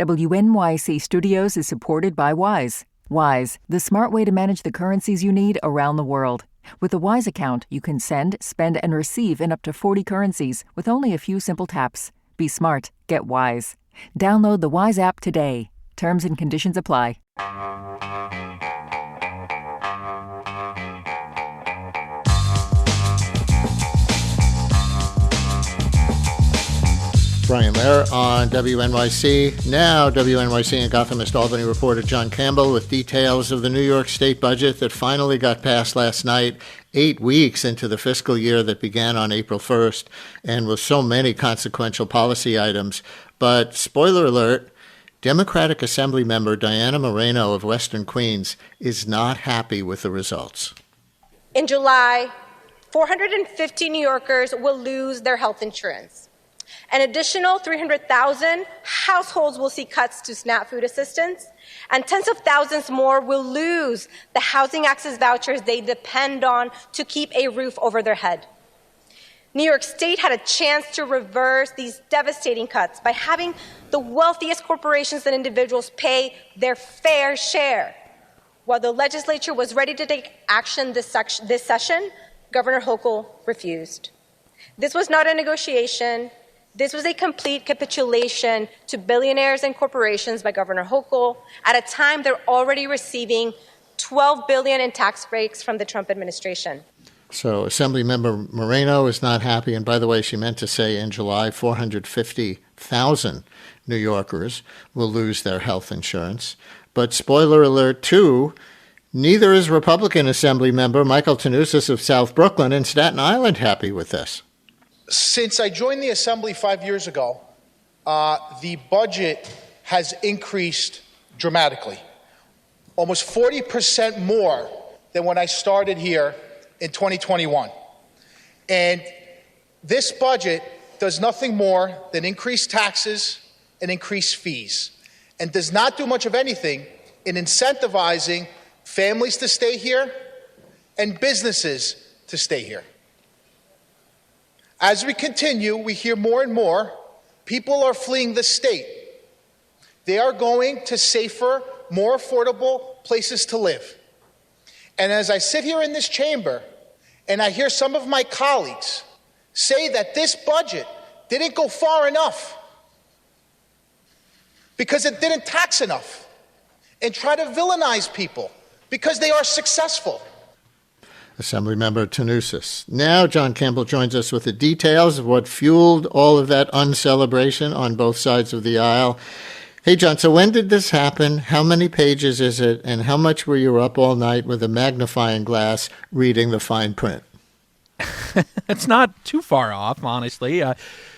WNYC Studios is supported by Wise. Wise, the smart way to manage the currencies you need around the world. With the Wise account, you can send, spend, and receive in up to 40 currencies with only a few simple taps. Be smart. Get Wise. Download the Wise app today. Terms and conditions apply. Brian Lehrer on WNYC. Now, WNYC and Gothamist Albany reporter Jon Campbell with details of the New York State budget that finally got passed last night, 8 weeks into the fiscal year that began on April 1st, and with so many consequential policy items. But, spoiler alert, Democratic Assembly member Diana Moreno of Western Queens is not happy with the results. In July, 450 New Yorkers will lose their health insurance. An additional 300,000 households will see cuts to SNAP food assistance, and tens of thousands more will lose the housing access vouchers they depend on to keep a roof over their head. New York State had a chance to reverse these devastating cuts by having the wealthiest corporations and individuals pay their fair share. While the legislature was ready to take action this session, Governor Hochul refused. This was not a negotiation. This was a complete capitulation to billionaires and corporations by Governor Hochul at a time they're already receiving $12 billion in tax breaks from the Trump administration. So Assemblymember Moreno is not happy. And by the way, she meant to say in July, 450,000 New Yorkers will lose their health insurance. But spoiler alert, too, neither is Republican Assemblymember Michael Tannousis of South Brooklyn and Staten Island happy with this. Since I joined the Assembly 5 years ago, the budget has increased dramatically, almost 40% more than when I started here in 2021. And this budget does nothing more than increase taxes and increase fees, and does not do much of anything in incentivizing families to stay here and businesses to stay here. As we continue, we hear more and more people are fleeing the state. They are going to safer, more affordable places to live. And as I sit here in this chamber and I hear some of my colleagues say that this budget didn't go far enough because it didn't tax enough, and try to villainize people because they are successful. Assemblymember Tannousis. Now Jon Campbell joins us with the details of what fueled all of that uncelebration on both sides of the aisle. Hey, John, so when did this happen? How many pages is it? And how much were you up all night with a magnifying glass reading the fine print? It's not too far off, honestly.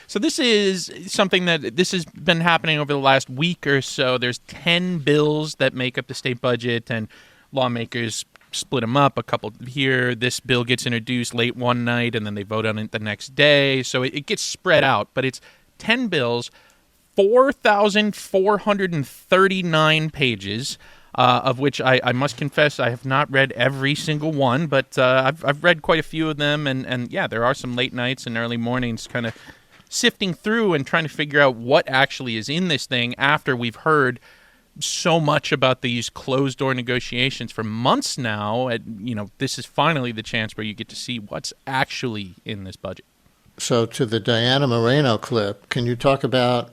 So this is something this has been happening over the last week or so. There's 10 bills that make up the state budget, and lawmakers split them up, a couple here. This bill gets introduced late one night, and then they vote on it the next day. So it gets spread out, but it's 10 bills, 4,439 pages, of which I must confess I have not read every single one, but I've read quite a few of them, and yeah, there are some late nights and early mornings kind of sifting through and trying to figure out what actually is in this thing after we've heard so much about these closed-door negotiations for months now. This is finally the chance where you get to see what's actually in this budget. So to the Diana Moreno clip, can you talk about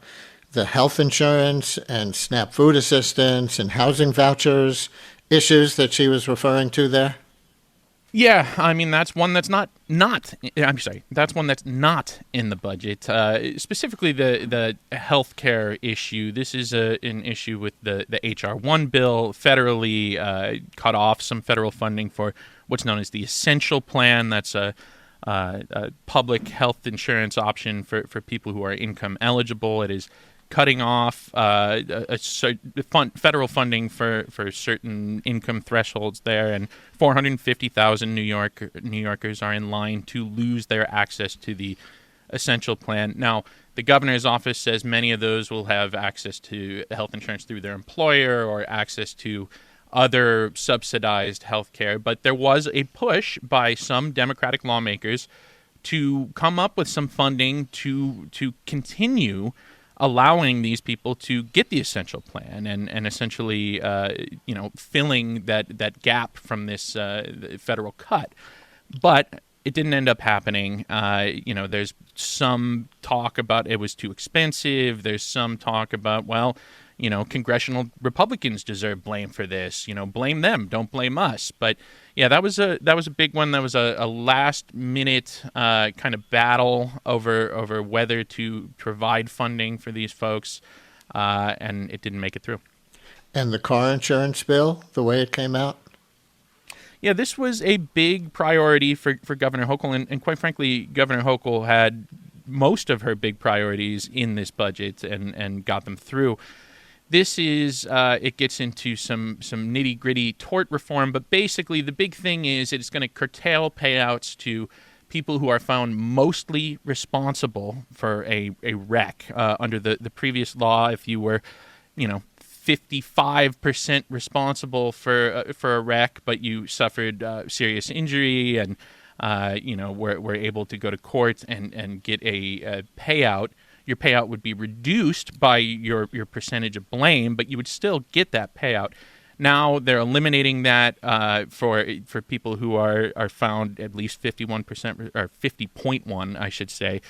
the health insurance and SNAP food assistance and housing vouchers issues that she was referring to there? Yeah, I mean, that's one that's that's one that's not in the budget. Specifically, the health care issue. This is an issue with the H.R. 1 bill, federally cut off some federal funding for what's known as the Essential Plan. That's a public health insurance option for people who are income eligible. It is cutting off federal funding for certain income thresholds there, and 450,000 New Yorkers are in line to lose their access to the Essential Plan. Now, the governor's office says many of those will have access to health insurance through their employer or access to other subsidized health care, but there was a push by some Democratic lawmakers to come up with some funding to continue allowing these people to get the essential plan and essentially, filling that gap from this federal cut. But it didn't end up happening. There's some talk about it was too expensive. There's some talk about, congressional Republicans deserve blame for this. Blame them, don't blame us. But yeah, that was a big one. That was a last minute kind of battle over whether to provide funding for these folks, and it didn't make it through. And the car insurance bill, the way it came out? Yeah, this was a big priority for Governor Hochul, and quite frankly, Governor Hochul had most of her big priorities in this budget and got them through. This is, it gets into some nitty-gritty tort reform, but basically the big thing is it's going to curtail payouts to people who are found mostly responsible for a wreck. Under the previous law, if you were, 55% responsible for a wreck, but you suffered serious injury and, were able to go to court and get a payout, your payout would be reduced by your percentage of blame, but you would still get that payout. Now they're eliminating that for people who are found at least 51% or 50.1, I should say,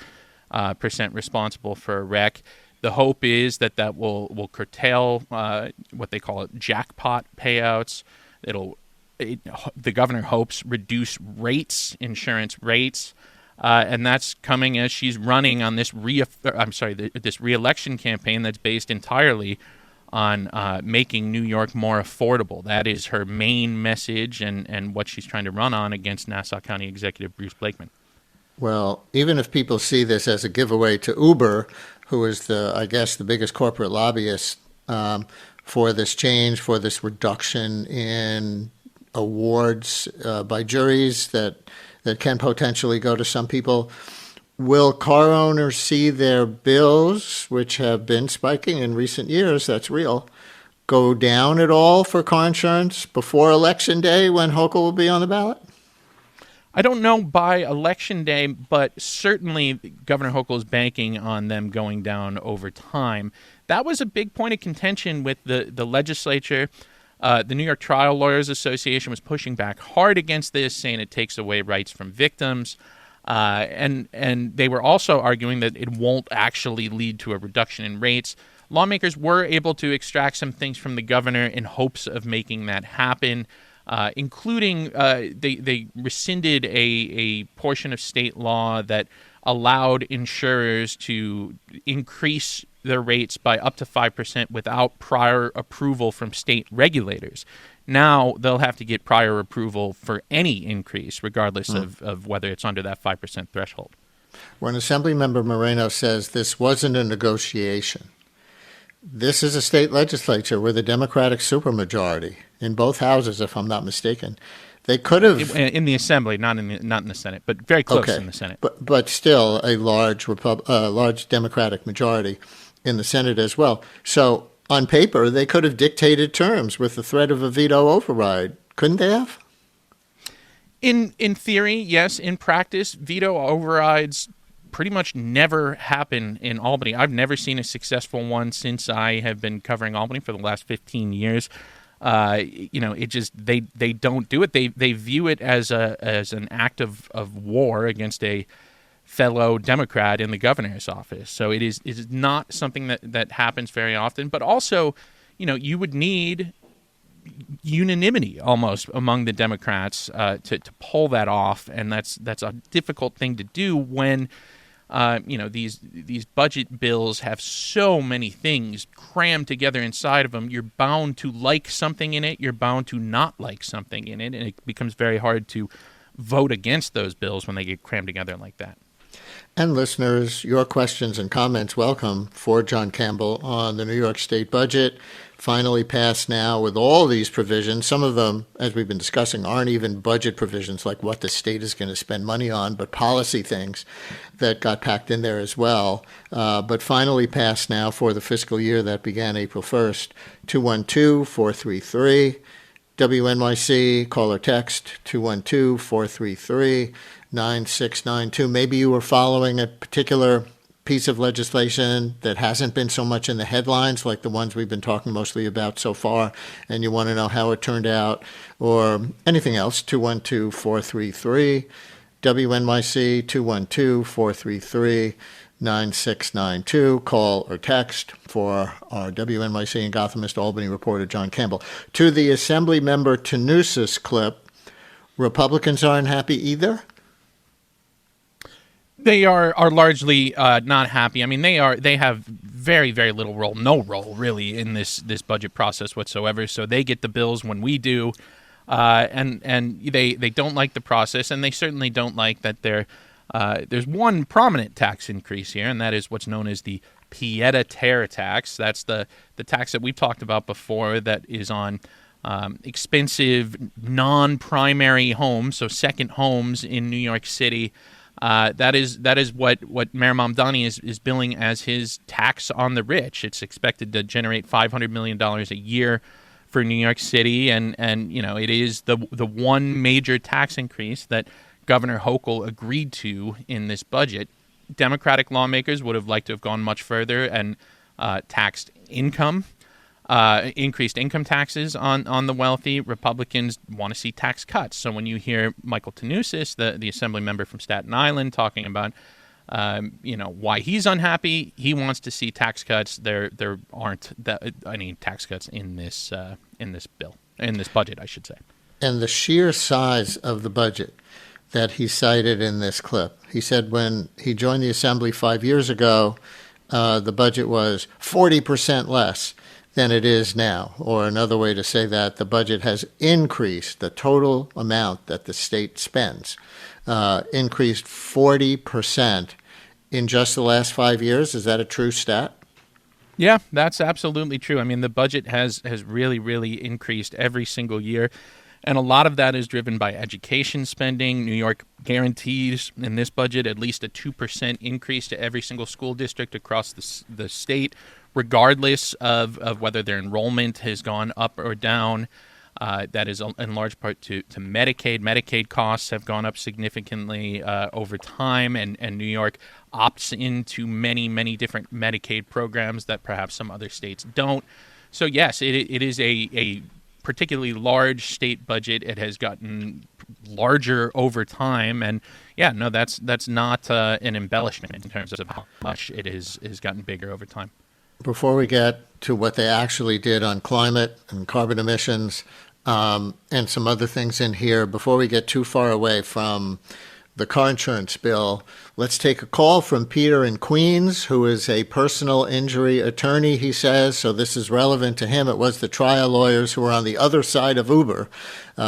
percent responsible for a wreck. The hope is that will curtail what they call jackpot payouts. The governor hopes reduce insurance rates. And that's coming as she's running on this this re-election campaign that's based entirely on making New York more affordable. That is her main message and what she's trying to run on against Nassau County Executive Bruce Blakeman. Well, even if people see this as a giveaway to Uber, who is the biggest corporate lobbyist for this change, for this reduction in awards by juries that can potentially go to some people. Will car owners see their bills, which have been spiking in recent years, that's real, go down at all for car insurance before Election Day when Hochul will be on the ballot? I don't know by Election Day, but certainly Governor Hochul is banking on them going down over time. That was a big point of contention with the legislature. The New York Trial Lawyers Association was pushing back hard against this, saying it takes away rights from victims. And they were also arguing that it won't actually lead to a reduction in rates. Lawmakers were able to extract some things from the governor in hopes of making that happen, including they rescinded a portion of state law that allowed insurers to increase their rates by up to 5% without prior approval from state regulators. Now they'll have to get prior approval for any increase, regardless of whether it's under that 5% threshold. When Assemblymember Moreno says this wasn't a negotiation, this is a state legislature with a Democratic supermajority in both houses, if I'm not mistaken. They could have in the Assembly, not in the Senate, but very close in the Senate. But still a large Democratic majority in the Senate as well. So on paper, they could have dictated terms with the threat of a veto override. Couldn't they have? In theory, yes. In practice, veto overrides pretty much never happen in Albany. I've never seen a successful one since I have been covering Albany for the last 15 years. It just they don't do it. They view it as an act of war against a fellow Democrat in the governor's office. So it is not something that happens very often. But also, you would need unanimity almost among the Democrats to pull that off, and that's a difficult thing to do when these budget bills have so many things crammed together inside of them. You're bound to like something in it. You're bound to not like something in it, and it becomes very hard to vote against those bills when they get crammed together like that. And listeners, your questions and comments welcome for Jon Campbell on the New York State budget, finally passed now with all these provisions. Some of them, as we've been discussing, aren't even budget provisions like what the state is going to spend money on, but policy things that got packed in there as well. But finally passed now for the fiscal year that began April 1st, 212-433. WNYC, call or text 212-433-9692. Maybe you were following a particular piece of legislation that hasn't been so much in the headlines like the ones we've been talking mostly about so far, and you want to know how it turned out, or anything else, 212-433, WNYC, 212-433-9692. Call or text for our WNYC and Gothamist Albany reporter, Jon Campbell. To the Assembly member Tanusis clip, Republicans aren't happy either? They are largely not happy. I mean, they have very, very little role, no role really in this budget process whatsoever. So they get the bills when we do, and they don't like the process, and they certainly don't like that there's one prominent tax increase here, and that is what's known as the pied-à-terre tax. That's the tax that we've talked about before that is on expensive non-primary homes, so second homes in New York City. That is what Mayor Mamdani is billing as his tax on the rich. It's expected to generate $500 million a year for New York City, and it is the one major tax increase that Governor Hochul agreed to in this budget. Democratic lawmakers would have liked to have gone much further and taxed income. Increased income taxes on the wealthy. Republicans want to see tax cuts. So when you hear Michael Tanusis, the assembly member from Staten Island, talking about why he's unhappy, he wants to see tax cuts. There aren't any tax cuts in this budget, I should say. And the sheer size of the budget that he cited in this clip, he said when he joined the assembly 5 years ago, the budget was 40% less than it is now. Or another way to say that, the budget has increased, the total amount that the state spends, increased 40% in just the last 5 years. Is that a true stat? Yeah, that's absolutely true. I mean, the budget has really, really increased every single year. And a lot of that is driven by education spending. New York guarantees in this budget at least a 2% increase to every single school district across the state, regardless of whether their enrollment has gone up or down. That is in large part to Medicaid. Medicaid costs have gone up significantly over time, and New York opts into many, many different Medicaid programs that perhaps some other states don't. So yes, it is a particularly large state budget. It has gotten larger over time, and yeah, no, that's not an embellishment in terms of how much it has gotten bigger over time. Before we get to what they actually did on climate and carbon emissions and some other things in here, before we get too far away from the car insurance bill, let's take a call from Peter in Queens, who is a personal injury attorney, he says, so this is relevant to him. It was the trial lawyers who were on the other side of Uber in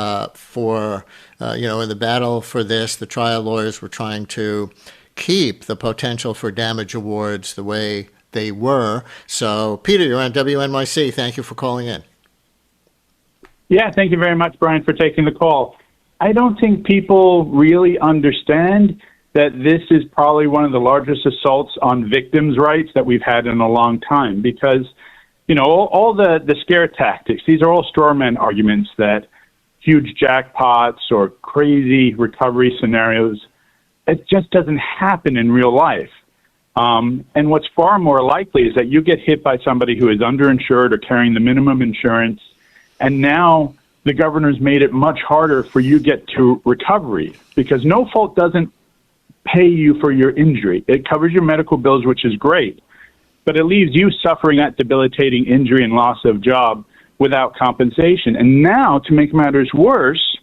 the battle for this. The trial lawyers were trying to keep the potential for damage awards the way they were. So, Peter, you're on WNYC. Thank you for calling in. Yeah, thank you very much, Brian, for taking the call. I don't think people really understand that this is probably one of the largest assaults on victims' rights that we've had in a long time, because, all the scare tactics, these are all straw man arguments that huge jackpots or crazy recovery scenarios, it just doesn't happen in real life. And what's far more likely is that you get hit by somebody who is underinsured or carrying the minimum insurance, and now the governor's made it much harder for you to get to recovery, because no fault doesn't pay you for your injury. It covers your medical bills, which is great, but it leaves you suffering that debilitating injury and loss of job without compensation. And now, to make matters worse,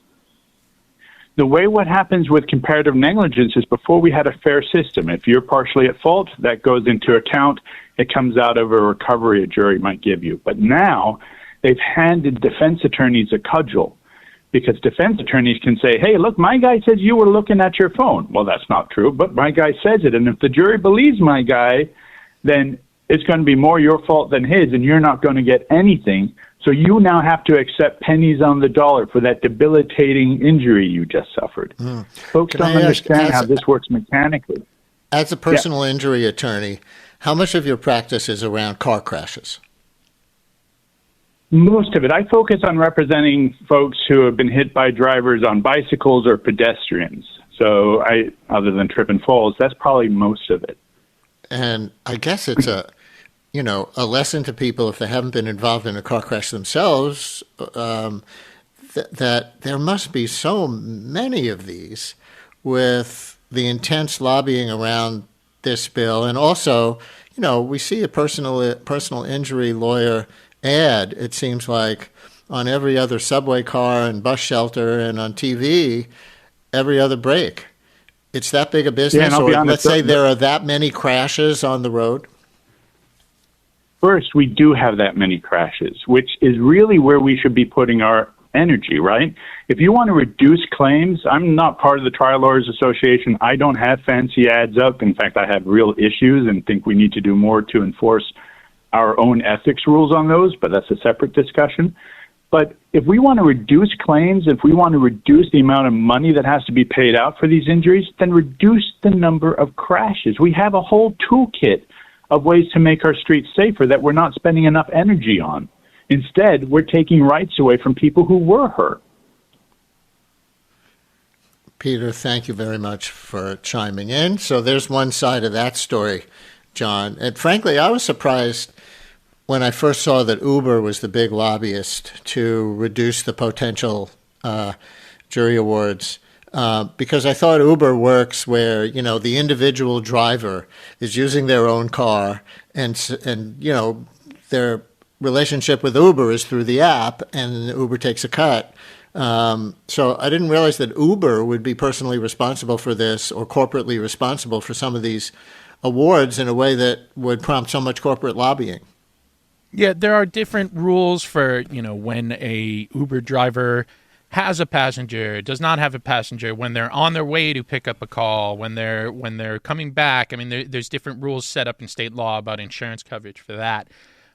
the way what happens with comparative negligence is before we had a fair system. If you're partially at fault, that goes into account. It comes out of a recovery a jury might give you. But now they've handed defense attorneys a cudgel, because defense attorneys can say, hey, look, my guy says you were looking at your phone. Well, that's not true, but my guy says it. And if the jury believes my guy, then it's going to be more your fault than his, and you're not going to get anything. So you now have to accept pennies on the dollar for that debilitating injury you just suffered. Folks don't understand how this works mechanically. As a personal injury attorney, how much of your practice is around car crashes? Most of it. I focus on representing folks who have been hit by drivers on bicycles or pedestrians. So other than trip and falls, that's probably most of it. And I guess it's a lesson to people if they haven't been involved in a car crash themselves, that there must be so many of these with the intense lobbying around this bill. And also, we see a personal injury lawyer ad, it seems like, on every other subway car and bus shelter and on TV every other break. It's that big a business, I'll or be honest, let's say there are that many crashes on the road? First, we do have that many crashes, which is really where we should be putting our energy, right? If you want to reduce claims, I'm not part of the Trial Lawyers Association. I don't have fancy ads up. In fact, I have real issues and think we need to do more to enforce our own ethics rules on those, but that's a separate discussion. But if we want to reduce claims, if we want to reduce the amount of money that has to be paid out for these injuries, then reduce the number of crashes. We have a whole toolkit of ways to make our streets safer that we're not spending enough energy on. Instead, we're taking rights away from people who were hurt. Peter, thank you very much for chiming in. So there's one side of that story, Jon. And frankly, I was surprised when I first saw that Uber was the big lobbyist to reduce the potential jury awards, because I thought Uber works where, the individual driver is using their own car and their relationship with Uber is through the app and Uber takes a cut. So I didn't realize that Uber would be personally responsible for this or corporately responsible for some of these awards in a way that would prompt so much corporate lobbying. Yeah, there are different rules for, when a Uber driver has a passenger, does not have a passenger, when they're on their way to pick up a call, when they're coming back. I mean, there's different rules set up in state law about insurance coverage for that.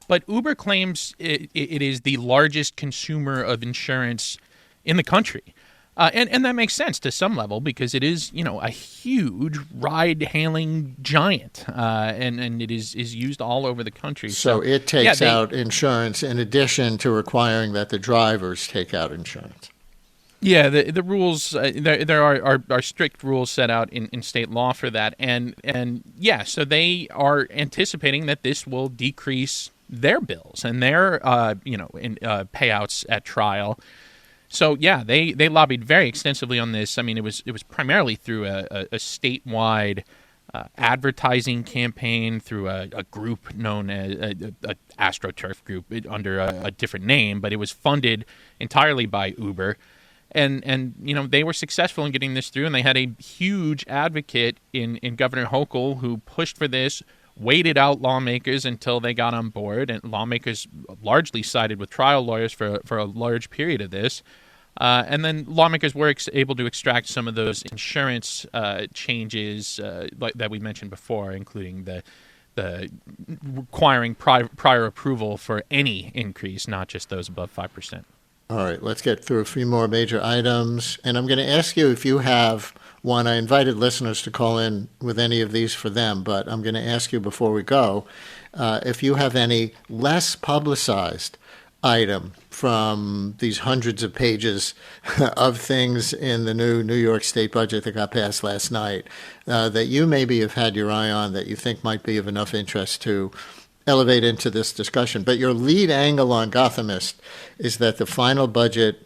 But Uber claims it is the largest consumer of insurance in the country. And that makes sense to some level because it is, a huge ride-hailing giant, and it is used all over the country. So it takes out insurance in addition to requiring that the drivers take out insurance. Yeah, the rules, there are strict rules set out in state law for that. And so they are anticipating that this will decrease their bills and their, payouts at trial. So, yeah, they lobbied very extensively on this. I mean, it was primarily through a statewide advertising campaign through a group known as a AstroTurf group under a different name, but it was funded entirely by Uber. And they were successful in getting this through, and they had a huge advocate in Governor Hochul who pushed for this, waited out lawmakers until they got on board, and lawmakers largely sided with trial lawyers for a large period of this. And then lawmakers were able to extract some of those insurance changes that we mentioned before, including the requiring prior approval for any increase, not just those above 5%. All right, let's get through a few more major items. And I'm going to ask you if you have one. I invited listeners to call in with any of these for them, but I'm going to ask you before we go if you have any less publicized item from these hundreds of pages of things in the new New York State budget that got passed last night that you maybe have had your eye on that you think might be of enough interest to elevate into this discussion. But your lead angle on Gothamist is that the final budget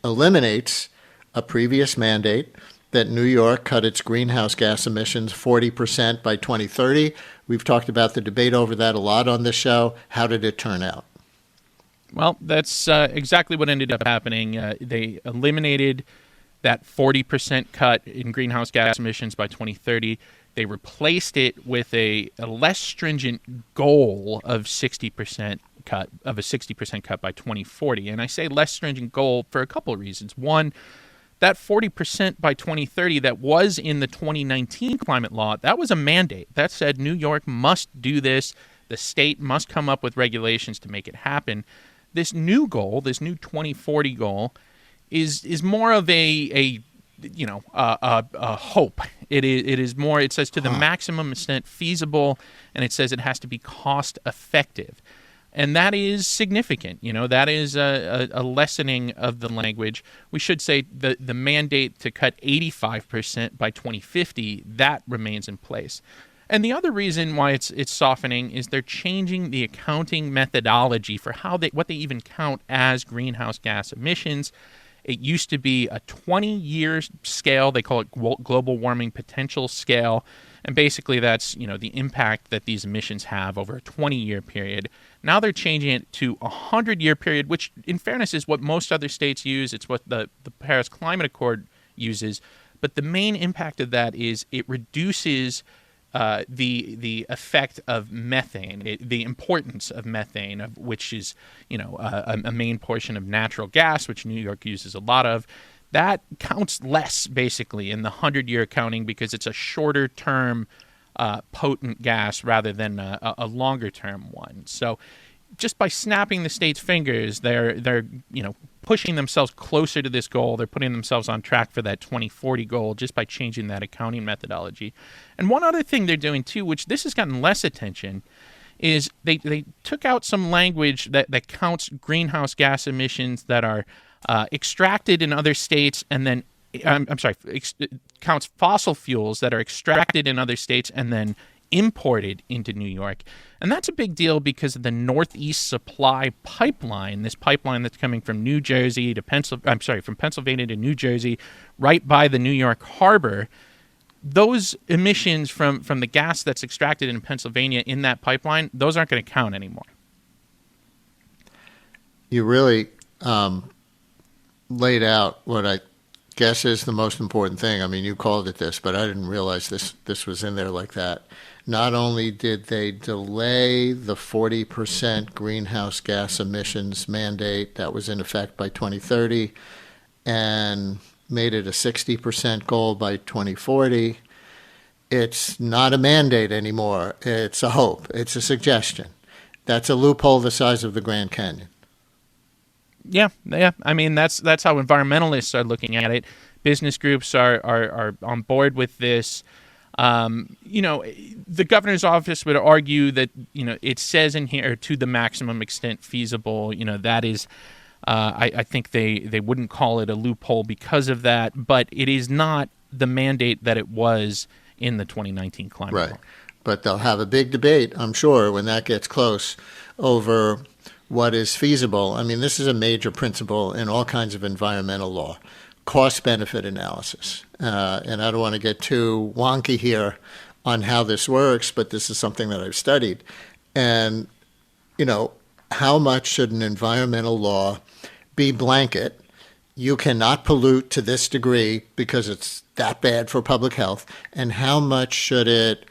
eliminates a previous mandate that New York cut its greenhouse gas emissions 40% by 2030. We've talked about the debate over that a lot on this show. How did it turn out? Well, that's exactly what ended up happening. They eliminated that 40% cut in greenhouse gas emissions by 2030. They replaced it with a less stringent goal of 60% cut, of a 60% cut by 2040. And I say less stringent goal for a couple of reasons. One, that 40% by 2030 that was in the 2019 climate law, that was a mandate. That said New York must do this. The state must come up with regulations to make it happen. This new goal, this new 2040 goal, is more of a hope. It is more. It says to the maximum extent feasible, and it says it has to be cost effective, and that is significant. That is a lessening of the language. We should say the mandate to cut 85% by 2050 that remains in place. And the other reason why it's softening is they're changing the accounting methodology for what they even count as greenhouse gas emissions. It used to be a 20-year scale. They call it global warming potential scale. And basically that's, the impact that these emissions have over a 20-year period. Now they're changing it to a 100-year period, which in fairness is what most other states use. It's what the Paris Climate Accord uses. But the main impact of that is it reduces the effect of methane, the importance of methane, which is a main portion of natural gas, which New York uses a lot of. That counts less basically in the 100-year accounting because it's a shorter term potent gas rather than a longer term one. So just by snapping the state's fingers, they're pushing themselves closer to this goal. They're putting themselves on track for that 2040 goal just by changing that accounting methodology. And one other thing they're doing too, which this has gotten less attention, is they took out some language that counts greenhouse gas emissions that are extracted in other states and then counts fossil fuels that are extracted in other states and then imported into New York. And that's a big deal because of the Northeast Supply Pipeline, this pipeline that's coming from New Jersey to from Pennsylvania to New Jersey, right by the New York harbor. Those emissions from the gas that's extracted in Pennsylvania in that pipeline, those aren't going to count anymore. You really laid out what I guess is the most important thing. I mean, you called it this, but I didn't realize this was in there like that. Not only did they delay the 40% greenhouse gas emissions mandate that was in effect by 2030 and made it a 60% goal by 2040, it's not a mandate anymore. It's a hope. It's a suggestion. That's a loophole the size of the Grand Canyon. Yeah. I mean, that's how environmentalists are looking at it. Business groups are on board with this. The governor's office would argue that, it says in here to the maximum extent feasible. That is, I think they wouldn't call it a loophole because of that, but it is not the mandate that it was in the 2019 climate law. Right. But they'll have a big debate, I'm sure, when that gets close over what is feasible. I mean, this is a major principle in all kinds of environmental law. Cost-benefit analysis. And I don't want to get too wonky here on how this works, but this is something that I've studied. And, how much should an environmental law be blanket? You cannot pollute to this degree because it's that bad for public health. And how much should it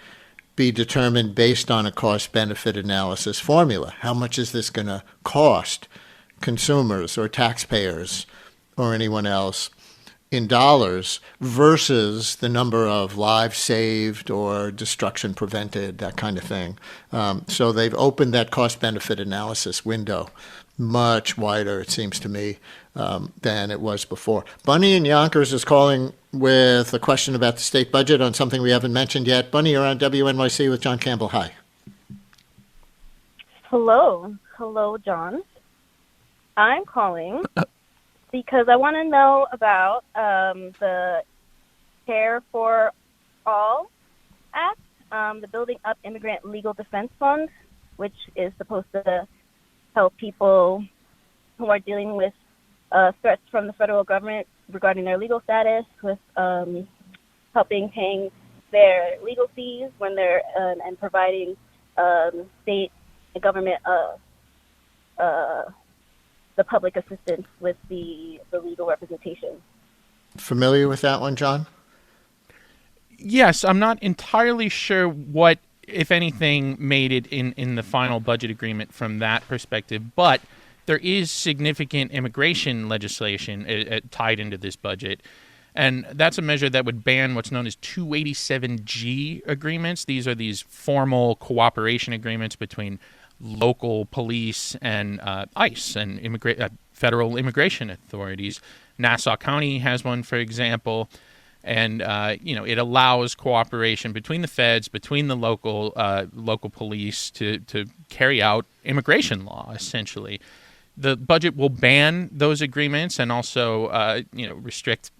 be determined based on a cost-benefit analysis formula? How much is this going to cost consumers or taxpayers or anyone else in dollars versus the number of lives saved or destruction prevented, that kind of thing. So they've opened that cost-benefit analysis window much wider, it seems to me, than it was before. Bunny in Yonkers is calling with a question about the state budget on something we haven't mentioned yet. Bunny, you're on WNYC with Jon Campbell. Hi. Hello, John. I'm calling because I want to know about the Care for All Act, the Building Up Immigrant Legal Defense Fund, which is supposed to help people who are dealing with threats from the federal government regarding their legal status, with helping paying their legal fees when they're and providing state and government the public assistance with the legal representation. Familiar with that one, John? Yes, I'm not entirely sure what, if anything, made it in the final budget agreement from that perspective, but there is significant immigration legislation tied into this budget, and that's a measure that would ban what's known as 287G agreements. These are these formal cooperation agreements between local police and ICE and federal immigration authorities. Nassau County has one, for example, and it allows cooperation between the feds, between the local police to carry out immigration law, essentially. The budget will ban those agreements and also restrict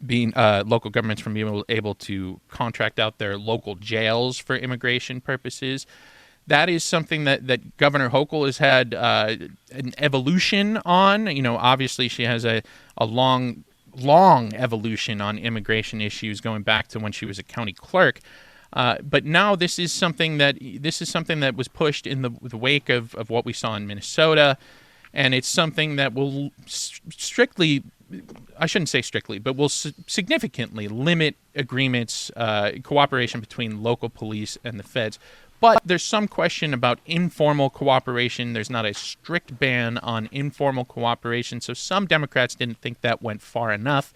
being local governments from being able to contract out their local jails for immigration purposes. That is something that Governor Hochul has had an evolution on. Obviously she has a long evolution on immigration issues going back to when she was a county clerk. But now this is something that was pushed in the wake of what we saw in Minnesota, and it's something that will significantly limit agreements, cooperation between local police and the feds. But there's some question about informal cooperation. There's not a strict ban on informal cooperation, so some Democrats didn't think that went far enough.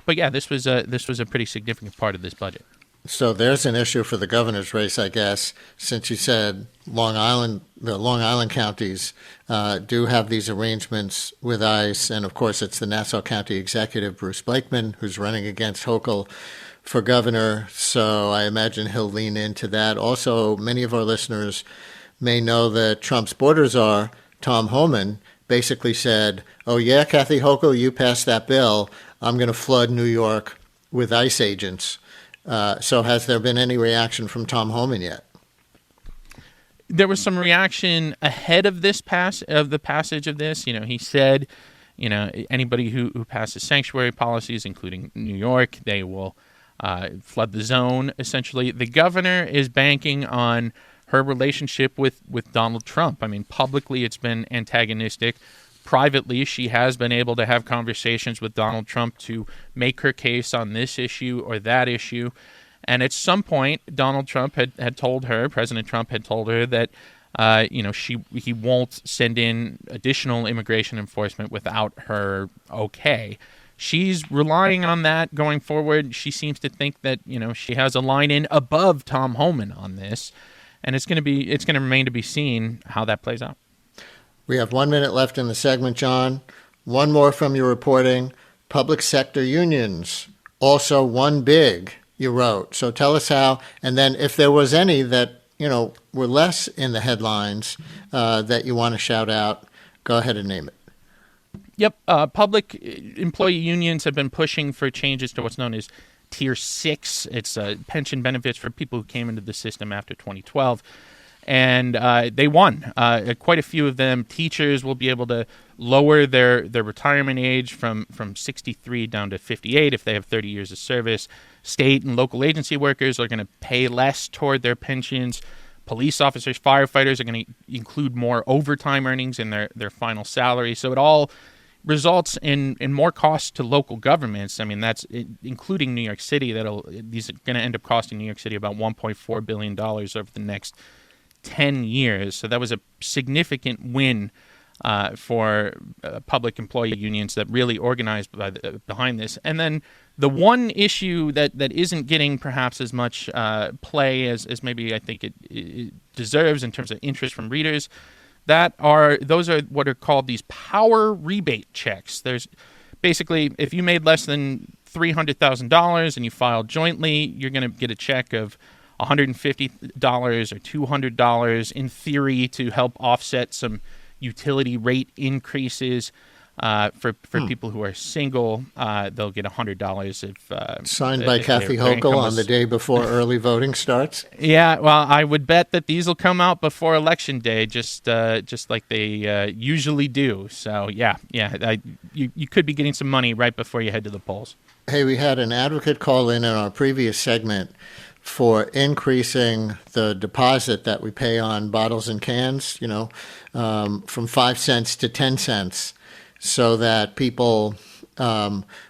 But yeah, this was a pretty significant part of this budget. So there's an issue for the governor's race, I guess, since you said the Long Island counties do have these arrangements with ICE. And, of course, it's the Nassau County Executive, Bruce Blakeman, who's running against Hochul for governor. So I imagine he'll lean into that. Also, many of our listeners may know that Trump's border czar, Tom Homan, basically said, oh, yeah, Kathy Hochul, you passed that bill. I'm going to flood New York with ICE agents. So has there been any reaction from Tom Homan yet? There was some reaction ahead of the passage of this. He said, anybody who passes sanctuary policies, including New York, they will flood the zone, essentially. The governor is banking on her relationship with Donald Trump. I mean, publicly it's been antagonistic. Privately, she has been able to have conversations with Donald Trump to make her case on this issue or that issue. And at some point, President Trump had told her that, he won't send in additional immigration enforcement without her okay. She's relying on that going forward. She seems to think that, she has a line in above Tom Homan on this. And it's going to remain to be seen how that plays out. We have 1 minute left in the segment, John. One more from your reporting. Public sector unions also won big, you wrote. So tell us how, and then if there was any that, were less in the headlines that you want to shout out, go ahead and name it. Yep. Public employee unions have been pushing for changes to what's known as Tier 6. It's pension benefits for people who came into the system after 2012. And they won. Quite a few of them. Teachers will be able to lower their retirement age from 63 down to 58 if they have 30 years of service. State and local agency workers are going to pay less toward their pensions. Police officers, firefighters are going to include more overtime earnings in their final salary. So it all results in more costs to local governments. I mean, that's including New York City. These are going to end up costing New York City about $1.4 billion over the next 10 years. So that was a significant win for public employee unions that really organized behind this. And then the one issue that isn't getting perhaps as much play as maybe I think it deserves in terms of interest from readers, those are what are called these power rebate checks. There's basically, if you made less than $300,000 and you filed jointly, you're going to get a check of $150 or $200 in theory to help offset some utility rate increases. For people who are single, they'll get $100 if signed by Kathy Hochul on the day before early voting starts. Yeah, well, I would bet that these will come out before Election Day, just like they usually do. So you could be getting some money right before you head to the polls. Hey, we had an advocate call in our previous segment for increasing the deposit that we pay on bottles and cans, from 5 cents to 10 cents, so that people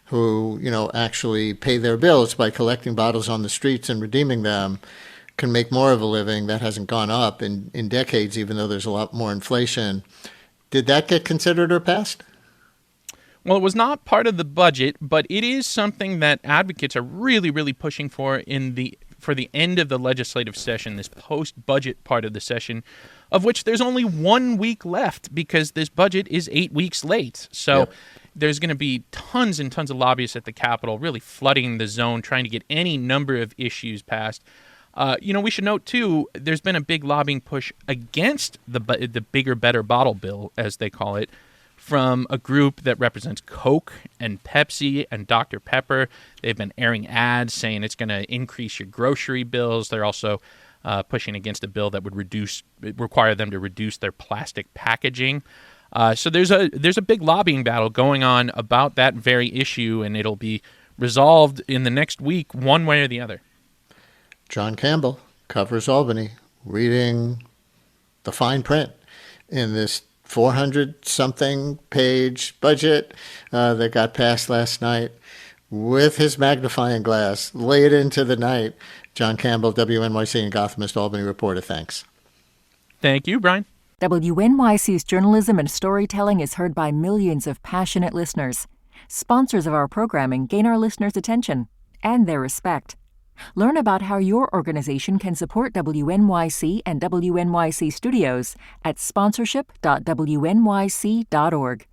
who, actually pay their bills by collecting bottles on the streets and redeeming them can make more of a living. That hasn't gone up in decades, even though there's a lot more inflation. Did that get considered or passed? Well, it was not part of the budget, but it is something that advocates are really, really pushing for for the end of the legislative session, this post-budget part of the session, of which there's only 1 week left because this budget is 8 weeks late. So there's going to be tons and tons of lobbyists at the Capitol really flooding the zone, trying to get any number of issues passed. We should note, too, there's been a big lobbying push against the bigger, better bottle bill, as they call it, from a group that represents Coke and Pepsi and Dr. Pepper. They've been airing ads saying it's going to increase your grocery bills. They're also pushing against a bill that would require them to reduce their plastic packaging. So there's a big lobbying battle going on about that very issue, and it'll be resolved in the next week, one way or the other. Jon Campbell covers Albany, reading the fine print in this 400-something page budget that got passed last night with his magnifying glass late into the night. Jon Campbell, WNYC and Gothamist, Albany reporter. Thanks. Thank you, Brian. WNYC's journalism and storytelling is heard by millions of passionate listeners. Sponsors of our programming gain our listeners' attention and their respect. Learn about how your organization can support WNYC and WNYC Studios at sponsorship.wnyc.org.